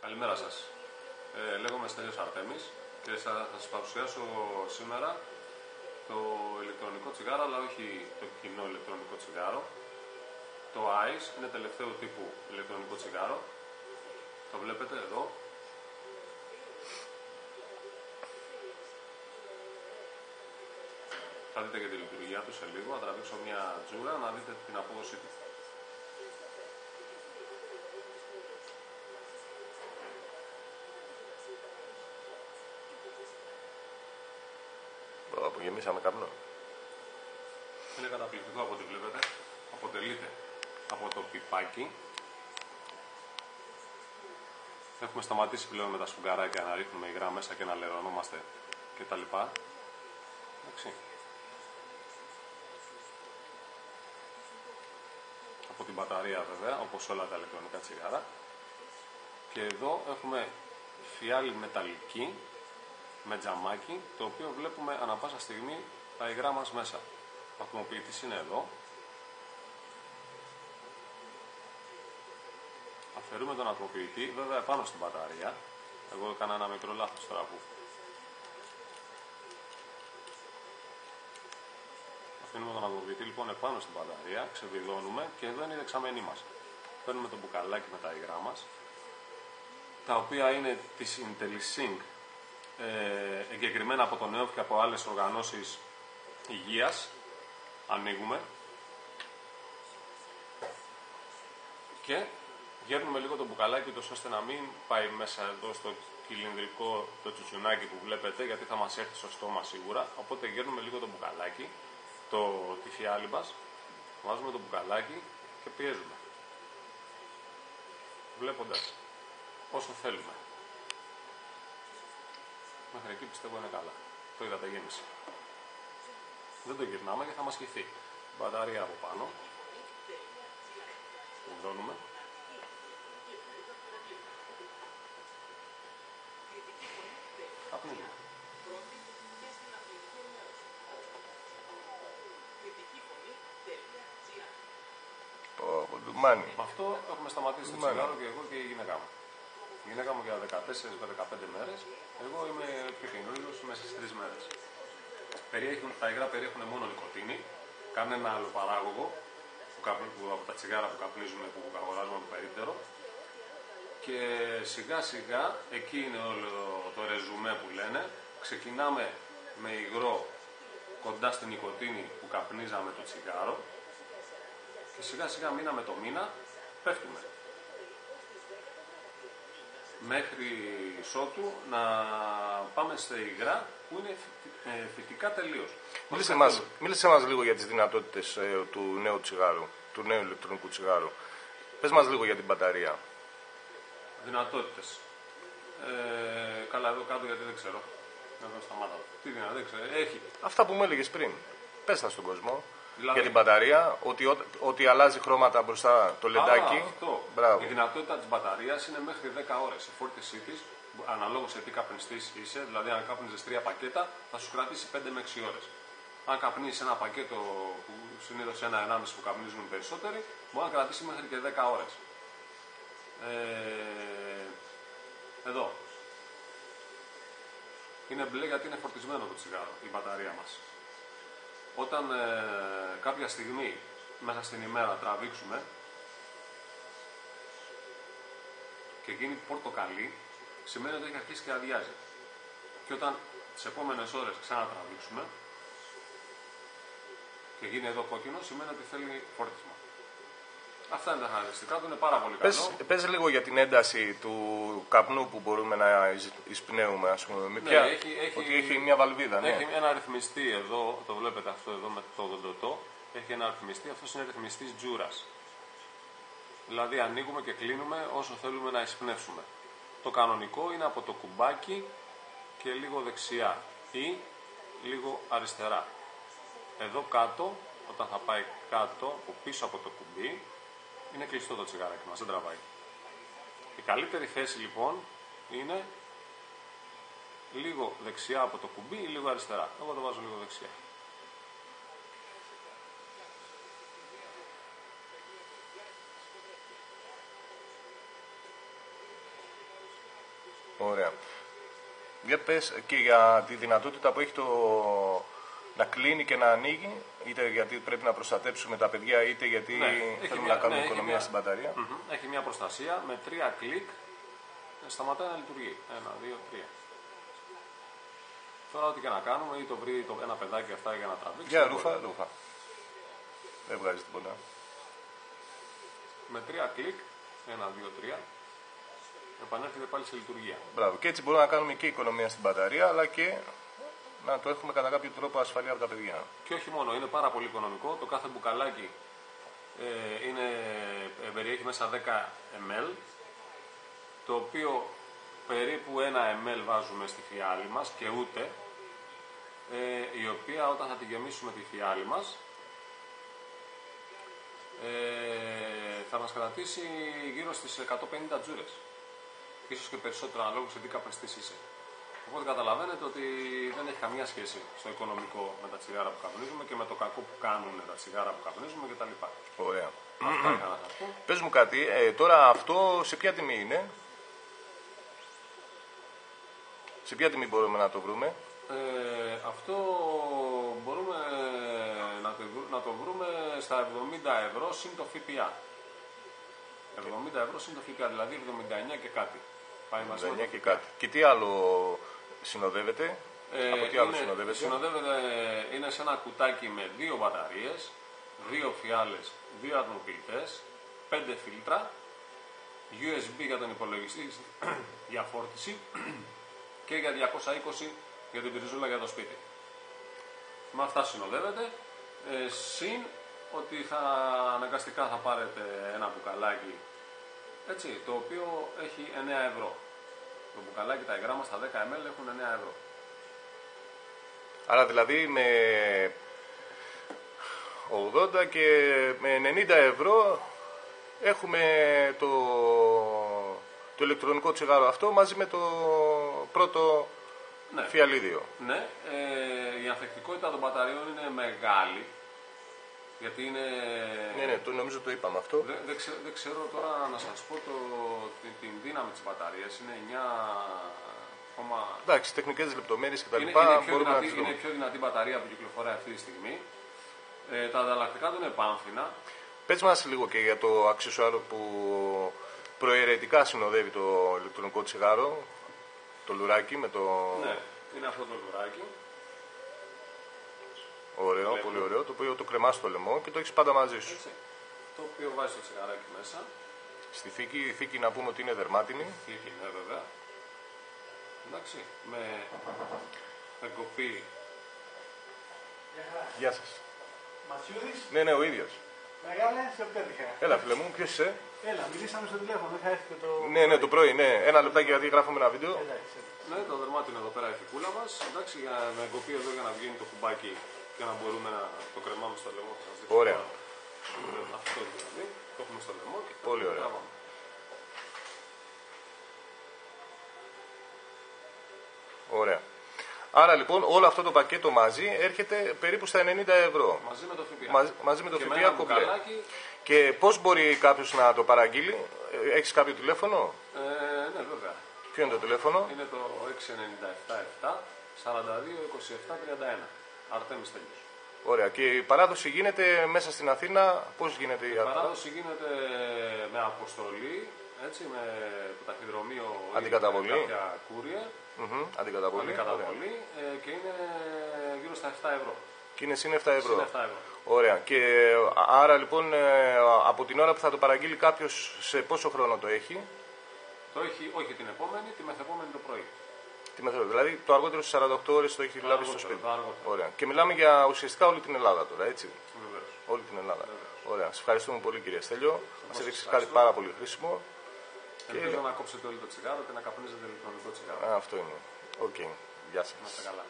Καλημέρα σας. Λέγομαι Στέλιος Αρτέμις και θα σας παρουσιάσω σήμερα το ηλεκτρονικό τσιγάρο, αλλά όχι το κοινό ηλεκτρονικό τσιγάρο. Το ICE είναι τελευταίου τύπου ηλεκτρονικό τσιγάρο. Το βλέπετε εδώ. Θα δείτε και τη λειτουργία του σε λίγο. Θα τραβήξω μια τζούρα να δείτε την απόδοσή του. Απογεμίσαμε καπνό. Είναι καταπληκτικό από ό,τι βλέπετε. Αποτελείται από το πιπάκι. Έχουμε σταματήσει πλέον με τα σφουγγαράκια να ρίχνουμε υγρά μέσα και να λερωνόμαστε κτλ. Εντάξει. Από την μπαταρία βέβαια, όπως όλα τα ηλεκτρονικά τσιγάρα. Και εδώ έχουμε φιάλη μεταλλική με τζαμάκι, το οποίο βλέπουμε ανα πάσα στιγμή τα υγρά μας μέσα. Ο ατμοποιητής είναι εδώ. Αφαιρούμε τον ατμοποιητή, βέβαια επάνω στην μπαταρία. Εγώ έκανα ένα μικρό λάθος τώρα που αφήνουμε τον ατμοποιητή λοιπόν επάνω στην μπαταρία, ξεβιδώνουμε και εδώ είναι η δεξαμένη μας. Παίρνουμε το μπουκαλάκι με τα υγρά μας, τα οποία είναι της IntelliSync, εγκεκριμένα από τον ΕΟΦ και από άλλες οργανώσεις υγείας. Ανοίγουμε και γέρνουμε λίγο το μπουκαλάκι τόσο ώστε να μην πάει μέσα εδώ στο κυλινδρικό το τσουτσουνάκι που βλέπετε, γιατί θα μας έρθει στο στόμα σίγουρα. Οπότε γέρνουμε λίγο το μπουκαλάκι, τη φιάλη μας, βάζουμε το μπουκαλάκι και πιέζουμε, βλέποντας όσο θέλουμε. Μέχρι εκεί πιστεύω είναι καλά. Το είδατε, γέμισε. Δεν το γυρνάμε και θα μας χυθεί. Μπαταρία από πάνω. Βιδώνουμε. Καπνίζουμε. Με αυτό έχουμε σταματήσει το τσιγάρο και εγώ και η γυναίκα μου. Η γυναίκα μου για 14 με 15 μέρες. Εγώ είμαι πιο καινούργιος, μέσα στις 3 μέρες. Τα υγρά περιέχουν μόνο νοικοτήνη, κανένα άλλο παράγωγο από τα τσιγάρα που καπνίζουμε, που αγοράζουμε από το περίπτερο. Και σιγά σιγά, εκεί είναι όλο το ρεζουμέ που λένε, ξεκινάμε με υγρό κοντά στην νοικοτήνη που καπνίζαμε το τσιγάρο και σιγά σιγά μήνα με το μήνα πέφτουμε. Μέχρι σότου να πάμε σε υγρά που είναι φυτικά τελείως. Μίλησε μας λίγο για τις δυνατότητες του νέου τσιγάρου, του νέου ηλεκτρονικού τσιγάρου. Πες μας λίγο για την μπαταρία. Δυνατότητες. Καλά, εδώ κάτω γιατί δεν ξέρω. Εδώ σταμάτα. Τι δυνατότητα, δεν ξέρω. Έχει. Αυτά που μου έλεγες πριν. Πες τα στον κόσμο. Δηλαδή, για την μπαταρία, ότι αλλάζει χρώματα μπροστά το λεντάκι. Η δυνατότητα της μπαταρίας είναι μέχρι 10 ώρες. Η φόρτισή της, αναλόγως σε τι καπνιστής είσαι, δηλαδή αν κάπνιζες 3 πακέτα, θα σου κρατήσει 5 με 6 ώρες. Αν καπνίσεις ένα πακέτο που συνήθως 1-1,5 που καπνίζουν περισσότεροι, μπορεί να κρατήσει μέχρι και 10 ώρες. Εδώ. Είναι μπλε γιατί είναι φορτισμένο το τσιγάρο, η μπαταρία μας. Όταν κάποια στιγμή μέσα στην ημέρα τραβήξουμε και γίνει πορτοκαλί, σημαίνει ότι έχει αρχίσει και αδειάζει. Και όταν τις επόμενες ώρες ξανατραβήξουμε και γίνει εδώ κόκκινο, σημαίνει ότι θέλει φόρτισμα. Αυτά είναι τα χαρακτηριστικά του, είναι πάρα πολύ καλό. Πες λίγο για την ένταση του καπνού που μπορούμε να εισπνέουμε, ας πούμε. Ναι, ότι έχει μια βαλβίδα, ναι. Έχει ένα ρυθμιστή εδώ, το βλέπετε αυτό εδώ με το δοντοτό. Έχει ένα ρυθμιστή, αυτός είναι ρυθμιστής τζούρας. Δηλαδή ανοίγουμε και κλείνουμε όσο θέλουμε να εισπνεύσουμε. Το κανονικό είναι από το κουμπάκι και λίγο δεξιά ή λίγο αριστερά. Εδώ κάτω, όταν θα πάει κάτω, από πίσω από το κουμπί, είναι κλειστό το τσιγαράκι μας, δεν τραβάει. Η καλύτερη θέση λοιπόν είναι λίγο δεξιά από το κουμπί ή λίγο αριστερά. Εγώ το βάζω λίγο δεξιά. Ωραία. Για πες και για τη δυνατότητα που έχει να κλείνει και να ανοίγει, είτε γιατί πρέπει να προστατέψουμε τα παιδιά, είτε γιατί θέλουμε να κάνουμε οικονομία στην μπαταρία. Έχει μια προστασία με 3 κλικ, σταματάει να λειτουργεί. 1, 2, 3. Τώρα ό,τι και να κάνουμε, ή το βρει ένα παιδάκι αυτά για να τραβήξει. Για ρούφα. Δεν βγάζει τίποτα. Με 3 κλικ, 1, 2, 3, επανέρχεται πάλι σε λειτουργία. Μπράβο. Και έτσι μπορούμε να κάνουμε και οικονομία στην μπαταρία, αλλά και να το έχουμε κατά κάποιο τρόπο ασφαλή από τα παιδιά. Και όχι μόνο, είναι πάρα πολύ οικονομικό. Το κάθε μπουκαλάκι περιέχει μέσα 10 ml, το οποίο περίπου 1 ml βάζουμε στη φιάλη μας και ούτε, η οποία όταν θα τη γεμίσουμε τη φιάλη μας θα μας κρατήσει γύρω στις 150 τζούρες. Ίσως και περισσότερο ανάλογα σε τι καπνιστής είσαι. Οπότε καταλαβαίνετε ότι δεν έχει καμία σχέση στο οικονομικό με τα τσιγάρα που καπνίζουμε και με το κακό που κάνουν τα τσιγάρα που καπνίζουμε κτλ. Ωραία. Αυτά είχα να σας πω. Πες μου κάτι, τώρα αυτό σε ποια τιμή είναι? Σε ποια τιμή μπορούμε να το βρούμε? Αυτό μπορούμε να το βρούμε στα 70 ευρώ συν το ΦΠΑ. 70 ευρώ συν το ΦΠΑ, δηλαδή 79 και κάτι. Πάει μαζί με και κάτι. Και τι άλλο συνοδεύεται? Από τι άλλο συνοδεύεται? Είναι σε ένα κουτάκι με 2 μπαταρίες, 2 φιάλες, 2 ατμοποιητές, 5 φίλτρα, USB για τον υπολογιστή για φόρτιση και για 220 για την πριζούλα για το σπίτι. Με αυτά συνοδεύεται, συν ότι αναγκαστικά θα πάρετε ένα μπουκαλάκι, έτσι, το οποίο έχει 9 ευρώ. Το μπουκαλάκι, τα υγρά μας, τα 10 ml έχουν 9 ευρώ. Άρα δηλαδή με 80 και με 90 ευρώ έχουμε το ηλεκτρονικό τσιγάρο αυτό μαζί με το πρώτο φιαλίδιο. Ναι, η ανθεκτικότητα των μπαταριών είναι μεγάλη. Γιατί είναι... Ναι, νομίζω το είπαμε αυτό. Δεν ξέρω τώρα να σας πω την δύναμη της μπαταρίας. Είναι 9... Εντάξει, τεχνικές λεπτομέρειες κτλ. Είναι η πιο δυνατή μπαταρία που κυκλοφορεί αυτή τη στιγμή. Τα ανταλλακτικά του είναι πάμφινα. Πες μας λίγο και για το αξεσουάρο που προαιρετικά συνοδεύει το ηλεκτρονικό τσιγάρο. Το λουράκι με το... Ναι, είναι αυτό το λουράκι. Ωραίο, πολύ ωραίο, το οποίο το κρεμάς στο λαιμό και το έχεις πάντα μαζί σου. Έτσι. Το οποίο βάζεις το τσιγαράκι μέσα. Στη θήκη, η θήκη να πούμε ότι είναι δερμάτινη. Θήκη, ναι, βέβαια. Εντάξει, με εγκοπή. Γεια σας. Μασιούδης. Ναι, ο ίδιος. Μεγάλε, σε πέτυχα. Έλα, φίλε μου, ποιος είσαι? Έλα, μιλήσαμε στο τηλέφωνο, δεν χρειάζεται το... Ναι, το πρωί, ναι. Ένα λεπτάκι γιατί γράφουμε ένα βίντεο. Ναι, το δερμάτινο εδώ πέρα η φικούλα μας. Εντάξει, με εγκοπή εδώ για να βγαίνει το κουμπάκι και να μπορούμε να το κρεμάμε στο λαιμό. Ωραία. Αυτό δηλαδή, το έχουμε στο λαιμό και πολύ ωραία. Ωραία. Άρα λοιπόν όλο αυτό το πακέτο μαζί έρχεται περίπου στα 90 ευρώ. Μαζί με το ΦΠΑ. Μαζί με το ΦΠΑ κομπλέ. Και πώς μπορεί κάποιος να το παραγγείλει? Έχεις κάποιο τηλέφωνο? Ναι, βέβαια. Ποιο είναι το τηλέφωνο? Είναι το 6977 42 27 31. Αρτέμις Τέλειος. Ωραία. Και η παράδοση γίνεται μέσα στην Αθήνα? Πώς γίνεται η παράδοση? Γίνεται με αποστολή, έτσι, με το ταχυδρομείο ή κάποια courier. Αντικαταβολή. Και είναι γύρω στα 7 ευρώ. Και είναι συν 7 ευρώ. Συν 7 ευρώ. Ωραία. Και άρα λοιπόν από την ώρα που θα το παραγγείλει κάποιος, σε πόσο χρόνο το έχει? Το έχει, όχι την επόμενη, τη μεθεπόμενη το πρωί. Τη μεθεπόμενη. Δηλαδή το αργότερο στις 48 ώρες το έχει λάβει στο σπίτι. Ωραία. Και μιλάμε για ουσιαστικά όλη την Ελλάδα τώρα, έτσι? Βεβαίως. Όλη την Ελλάδα. Βεβαίως. Ωραία. Σας ευχαριστούμε πολύ, κύριε Στέλιο. Μας έδειξες κάτι πάρα πολύ χρήσιμο. Ελπίζω να κόψετε όλο το τσιγάρο και να καπνίζετε ηλεκτρονικό τσιγάρο. Αυτό είναι. Οκ. Γεια σας. Να είστε καλά.